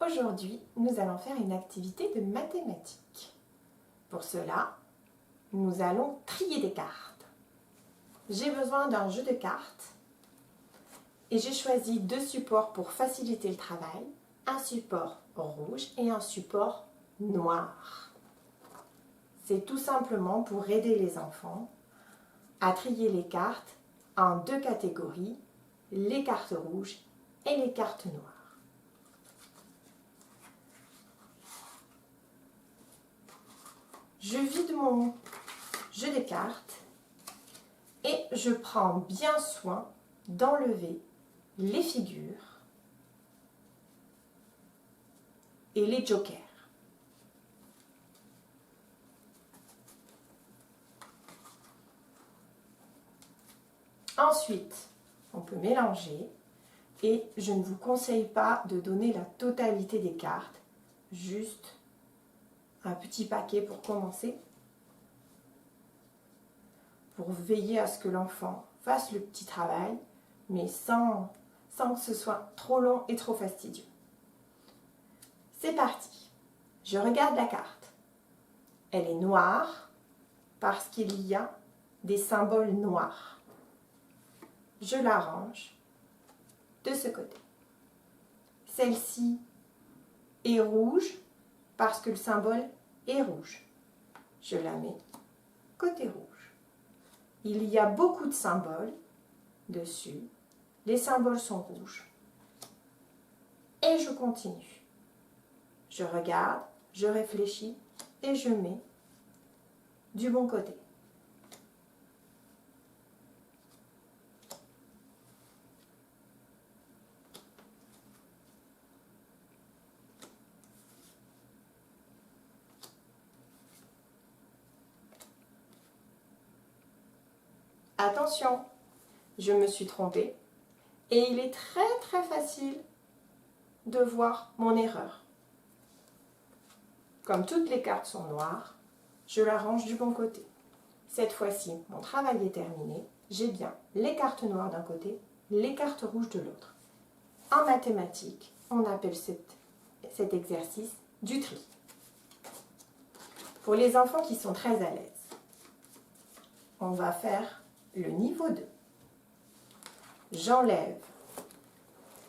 Aujourd'hui, nous allons faire une activité de mathématiques. Pour cela, nous allons trier des cartes. J'ai besoin d'un jeu de cartes et j'ai choisi deux supports pour faciliter le travail, un support rouge et un support noir. C'est tout simplement pour aider les enfants à trier les cartes en deux catégories, les cartes rouges et les cartes noires. Je vide mon jeu de cartes et je prends bien soin d'enlever les figures et les jokers. Ensuite, on peut mélanger et je ne vous conseille pas de donner la totalité des cartes, juste un petit paquet pour commencer, pour veiller à ce que l'enfant fasse le petit travail, mais sans que ce soit trop long et trop fastidieux. C'est parti. Je regarde la carte. Elle est noire parce qu'il y a des symboles noirs. Je la range de ce côté. Celle-ci est rouge parce que le symbole est rouge. Je la mets côté rouge. Il y a beaucoup de symboles dessus. Les symboles sont rouges. Et je continue. Je regarde, je réfléchis et je mets du bon côté. Attention, je me suis trompée et il est très facile de voir mon erreur. Comme toutes les cartes sont noires, je la range du bon côté. Cette fois-ci, mon travail est terminé. J'ai bien les cartes noires d'un côté, les cartes rouges de l'autre. En mathématiques, on appelle cet exercice du tri. Pour les enfants qui sont très à l'aise, on va faire le niveau 2. J'enlève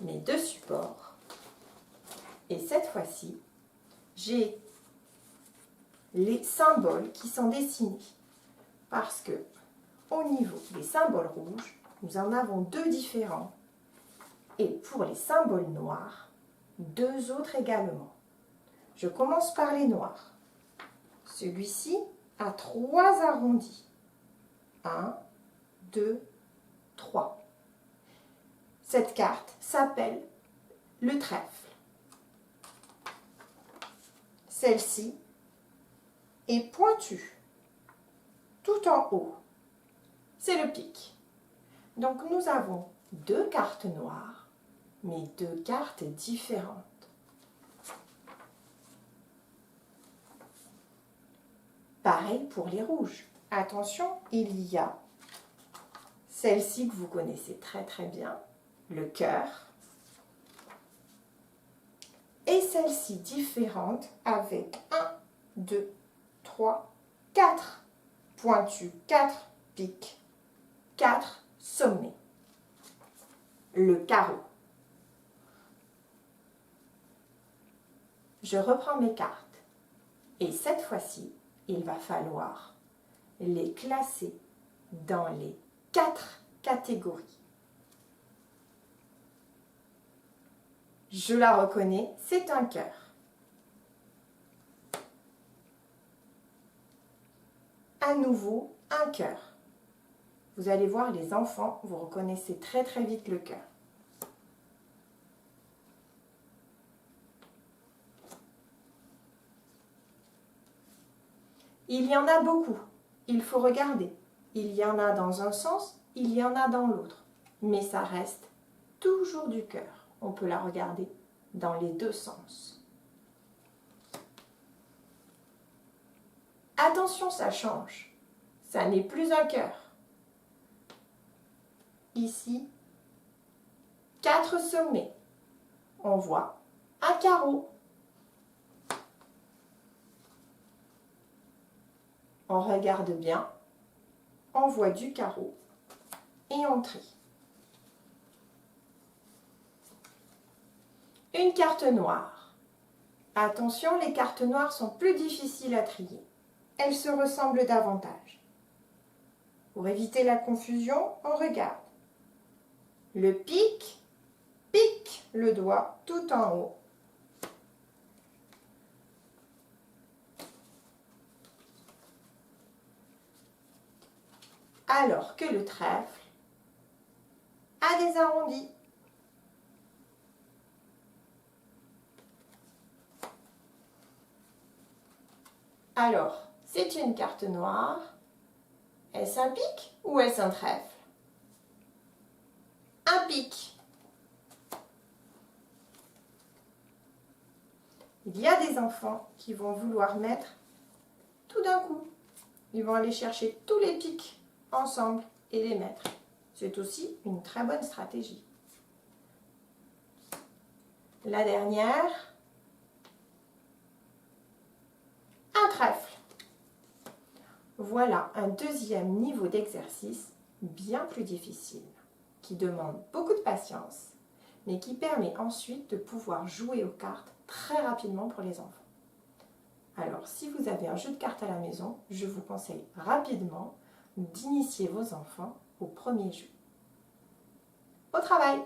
mes deux supports et cette fois-ci, j'ai les symboles qui sont dessinés parce que au niveau des symboles rouges, nous en avons deux différents et pour les symboles noirs, deux autres également. Je commence par les noirs. Celui-ci a 3 arrondis. 1, 2, 3. Cette carte s'appelle le trèfle. Celle-ci est pointue, tout en haut. C'est le pic. Donc nous avons deux cartes noires, mais deux cartes différentes. Pareil pour les rouges. Attention, il y a celle-ci que vous connaissez très bien, le cœur, et celle-ci différente avec 1, 2, 3, 4 pointus, 4 pics, 4 sommets. Le carreau. Je reprends mes cartes et cette fois-ci, il va falloir les classer dans les 4 catégories. Je la reconnais, c'est un cœur. À nouveau, un cœur. Vous allez voir, les enfants, vous reconnaissez très vite le cœur. Il y en a beaucoup. Il faut regarder. Il y en a dans un sens, il y en a dans l'autre. Mais ça reste toujours du cœur. On peut la regarder dans les deux sens. Attention, ça change. Ça n'est plus un cœur. Ici, 4 sommets. On voit un carreau. On regarde bien, on voit du carreau et on trie. Une carte noire. Attention, les cartes noires sont plus difficiles à trier. Elles se ressemblent davantage. Pour éviter la confusion, on regarde. Le pic pique le doigt tout en haut. Alors que le trèfle a des arrondis. Alors, c'est une carte noire. Est-ce un pic ou est-ce un trèfle? Un pic. Il y a des enfants qui vont vouloir mettre tout d'un coup. Ils vont aller chercher tous les pics ensemble et les mettre. C'est aussi une très bonne stratégie. La dernière, un trèfle. Voilà un deuxième niveau d'exercice bien plus difficile, qui demande beaucoup de patience, mais qui permet ensuite de pouvoir jouer aux cartes très rapidement pour les enfants. Alors, si vous avez un jeu de cartes à la maison, je vous conseille rapidement d'initier vos enfants au premier jeu. Au travail!